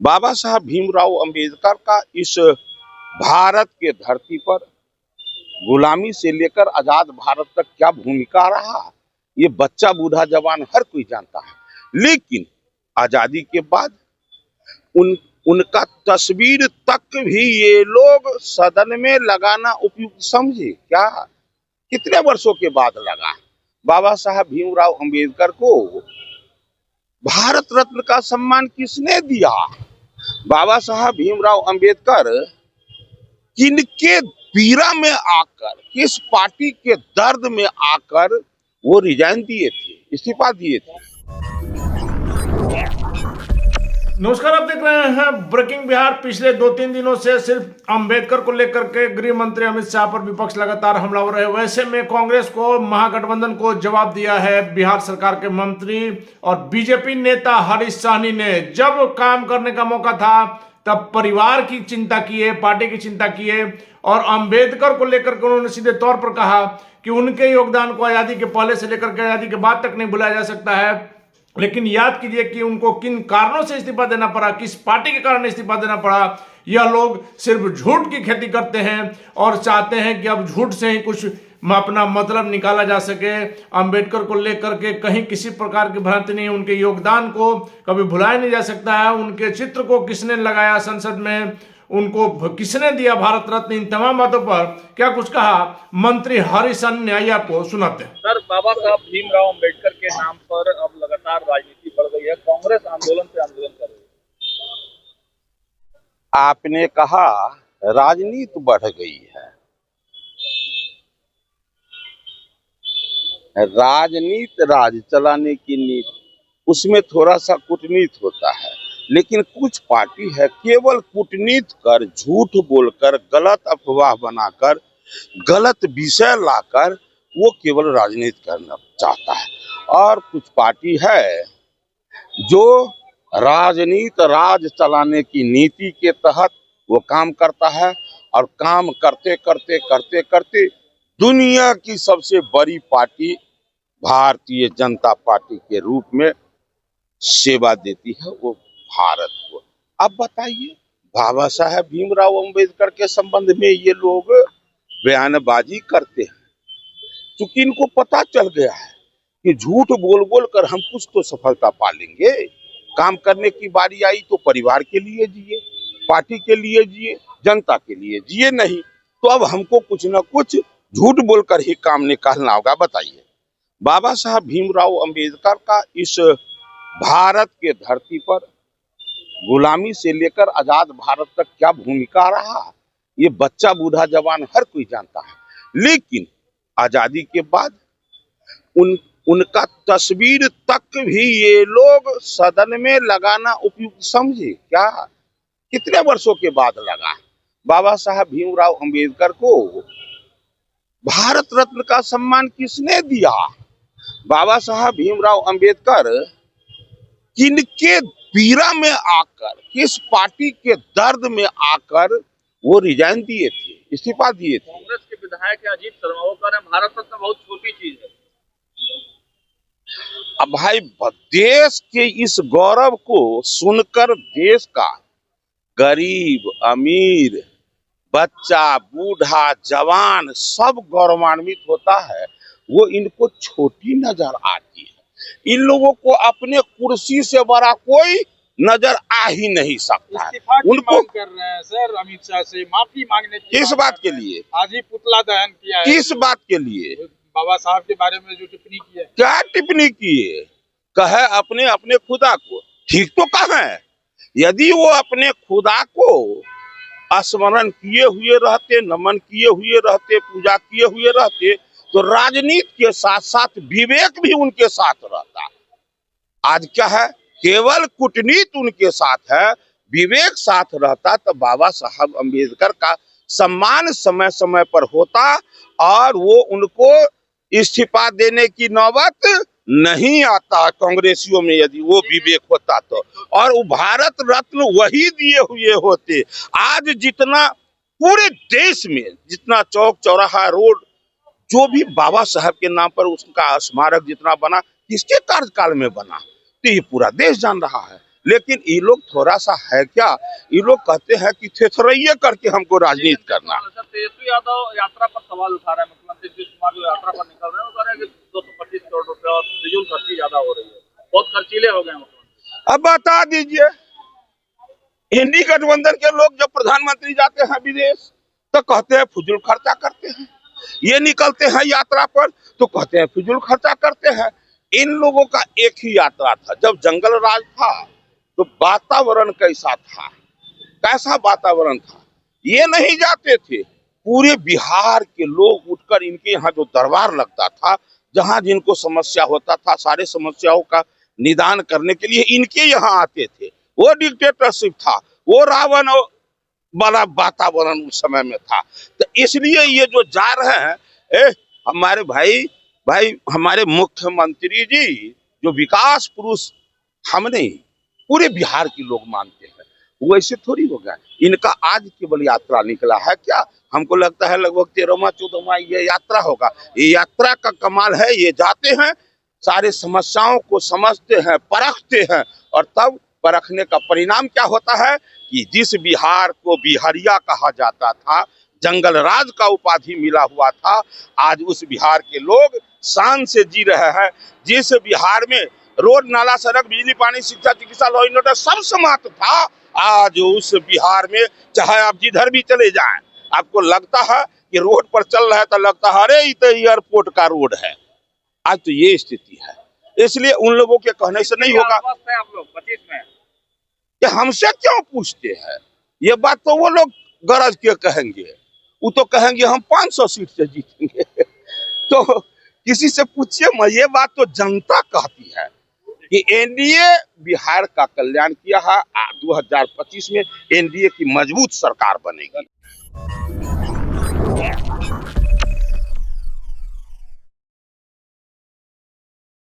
बाबा साहब भीमराव अंबेडकर का इस भारत के धरती पर गुलामी से लेकर आजाद भारत तक क्या भूमिका रहा, ये बच्चा बूढ़ा जवान हर कोई जानता है। लेकिन आजादी के बाद उनका तस्वीर तक भी ये लोग सदन में लगाना उपयुक्त समझे क्या? कितने वर्षों के बाद लगा। बाबा साहब भीमराव अंबेडकर को भारत रत्न का सम्मान किसने दिया? बाबा साहब भीमराव अंबेडकर किनके पीड़ा में आकर, किस पार्टी के दर्द में आकर वो रिजाइन दिए थे, इस्तीफा दिए थे? नमस्कार, आप देख रहे हैं ब्रेकिंग बिहार। पिछले 2-3 दिनों से सिर्फ अंबेडकर को लेकर के गृह मंत्री अमित शाह पर विपक्ष लगातार हमलावर रहे। वैसे में कांग्रेस को, महागठबंधन को जवाब दिया है बिहार सरकार के मंत्री और बीजेपी नेता हरीश साहनी ने। जब काम करने का मौका था तब परिवार की चिंता किए, पार्टी की चिंता किए और अंबेडकर को लेकर के उन्होंने सीधे तौर पर कहा कि उनके योगदान को आजादी के पहले से लेकर के आजादी के बाद तक नहीं भुलाया जा सकता है। लेकिन याद कीजिए कि उनको किन कारणों से इस्तीफा देना पड़ा, किस पार्टी के कारण इस्तीफा देना पड़ा। यह लोग सिर्फ झूठ की खेती करते हैं और चाहते हैं कि अब झूठ से ही कुछ अपना मतलब निकाला जा सके। अंबेडकर को लेकर के कहीं किसी प्रकार की भ्रांति नहीं, उनके योगदान को कभी भुलाया नहीं जा सकता है। उनके चित्र को किसने लगाया संसद में, उनको किसने दिया भारत रत्न, इन तमाम बातों पर क्या कुछ कहा मंत्री हरीश साहनी ने, आइए आपको सुनाते हैं। सर, बाबा साहब भीमराव अंबेडकर के नाम पर अब लगातार राजनीति बढ़ गई है, कांग्रेस आंदोलन पे आंदोलन कर रही है। आपने कहा राजनीति बढ़ गई है। राजनीति राज चलाने की नीति, उसमें थोड़ा सा कूटनीति होता है। लेकिन कुछ पार्टी है केवल कूटनीति कर, झूठ बोलकर, गलत अफवाह बनाकर, गलत विषय लाकर वो केवल राजनीति करना चाहता है। और कुछ पार्टी है जो राजनीति राज चलाने की नीति के तहत वो काम करता है और काम करते करते करते करते दुनिया की सबसे बड़ी पार्टी भारतीय जनता पार्टी के रूप में सेवा देती है वो भारत को। अब बताइए, बाबा साहब भीमराव अंबेडकर के संबंध में ये लोग बयानबाजी करते हैं क्योंकि इनको पता चल गया है कि झूठ बोल बोल कर हम कुछ तो सफलता पा लेंगे। काम करने की बारी आई तो परिवार के लिए जिए, पार्टी के लिए जिए, जनता के लिए जिए नहीं, तो अब हमको कुछ न कुछ झूठ बोलकर ही काम निकालना होगा। बताइए, बाबा साहब भीमराव अंबेडकर का इस भारत के धरती पर गुलामी से लेकर आजाद भारत तक क्या भूमिका रहा, ये बच्चा बूढ़ा जवान हर कोई जानता है। लेकिन आजादी के बाद उनका तस्वीर तक भी ये लोग सदन में लगाना उपयुक्त समझे क्या? कितने वर्षों के बाद लगा। बाबा साहब भीमराव अंबेडकर को भारत रत्न का सम्मान किसने दिया? बाबा साहब भीमराव अंबेडकर किनके पीड़ा में आकर, किस पार्टी के दर्द में आकर वो रिजाइन दिए थे, इस्तीफा दिए थे? कांग्रेस के विधायक अजीत शर्मा वो कह रहे हैं भारत रत्न बहुत छोटी चीज है। अब भाई, देश के इस गौरव को सुनकर देश का गरीब, अमीर, बच्चा, बूढ़ा, जवान सब गौरवान्वित होता है। वो इनको छोटी नजर आती है। इन लोगों को अपने कुर्सी से बड़ा कोई नजर आ ही नहीं सकता है। उनको कर रहे हैं सर अमित शाह से माफी मांगने की। किस बात के लिए? आज ही पुतला दहन किया है। किस बात के लिए? बाबा साहब के बारे में जो टिप्पणी की है। क्या टिप्पणी की है? कहे अपने अपने खुदा को, ठीक तो कहा है। यदि वो अपने खुदा को स्मरण किए हुए रहते, नमन किए हुए रहते, पूजा किए हुए रहते, तो राजनीति के साथ साथ विवेक भी उनके साथ रहता। आज क्या है, केवल कूटनीति उनके साथ है, विवेक साथ रहता तो बाबा साहब अंबेडकर का सम्मान समय समय पर होता और वो उनको इस्तीफा देने की नौबत नहीं आता कांग्रेसियों में, यदि वो विवेक होता तो। और वो भारत रत्न वही दिए हुए होते। आज जितना पूरे देश में जितना चौक चौराहा रोड जो भी बाबा साहब के नाम पर उसका स्मारक जितना बना, किसके कार्यकाल में बना, तो ये पूरा देश जान रहा है। लेकिन ये लोग थोड़ा सा है क्या, ये लोग कहते हैं कि थेथरैया करके हमको राजनीति करना। तेजस्वी यादव यात्रा पर सवाल उठा रहे हैं, मुख्यमंत्री नीतीश कुमार जो यात्रा पर निकल रहे हैं वो कह रहे हैं कि 225 करोड़ रुपए और फिजूल खर्ची ज्यादा हो रही है, बहुत खर्चीले हो गए मुख्यमंत्री। अब बता दीजिए, इंडी गठबंधन के लोग जब प्रधानमंत्री जाते हैं विदेश तो कहते हैं फुजूल खर्चा करते हैं, ये निकलते हैं यात्रा पर तो कहते हैं फुजूल खर्चा करते हैं। इन लोगों का एक ही यात्रा था, जब जंगल राज था तो वातावरण कैसा था, कैसा वातावरण था, ये नहीं जाते थे। पूरे बिहार के लोग उठकर इनके यहाँ जो दरबार लगता था, जहां जिनको समस्या होता था, सारे समस्याओं का निदान करने के लिए इनके यहाँ आते थे। वो डिक्टेटरशिप था, वो रावण वाला वातावरण उस समय में था। तो इसलिए ये जो जा रहे हैं, हमारे भाई हमारे मुख्यमंत्री जी जो विकास पुरुष हमने पूरे बिहार के लोग मानते हैं, वैसे थोड़ी होगा। इनका आज केवल यात्रा निकला है क्या? हमको लगता है लगभग 13वां 14वां ये यात्रा होगा। ये यात्रा का कमाल है, ये जाते हैं, सारे समस्याओं को समझते हैं, परखते हैं, और तब परखने का परिणाम क्या होता है कि जिस बिहार को बिहारिया कहा जाता था, जंगल राज का उपाधि मिला हुआ था, आज उस बिहार के लोग शान से जी रहे हैं। जिस बिहार में रोड, नाला, सड़क, बिजली, पानी, शिक्षा, चिकित्सा, लॉ एंड ऑर्डर सब समाप्त था, आज उस बिहार में चाहे आप जिधर भी चले जाएं, आपको लगता है कि रोड पर चल रहा है तो लगता है अरे ये तो एयरपोर्ट का रोड है। आज तो ये स्थिति है। इसलिए उन लोगों के कहने से नहीं होगा। आप लोग 25 में कि हमसे क्यों पूछते हैं? ये बात तो वो लोग गरज के कहेंगे, वो तो कहेंगे हम 500 सीट से जीतेंगे। तो किसी से पूछिए, ये बात तो जनता कहती है कि एनडीए बिहार का कल्याण किया है। 2025 में एनडीए की मजबूत सरकार बनेगी।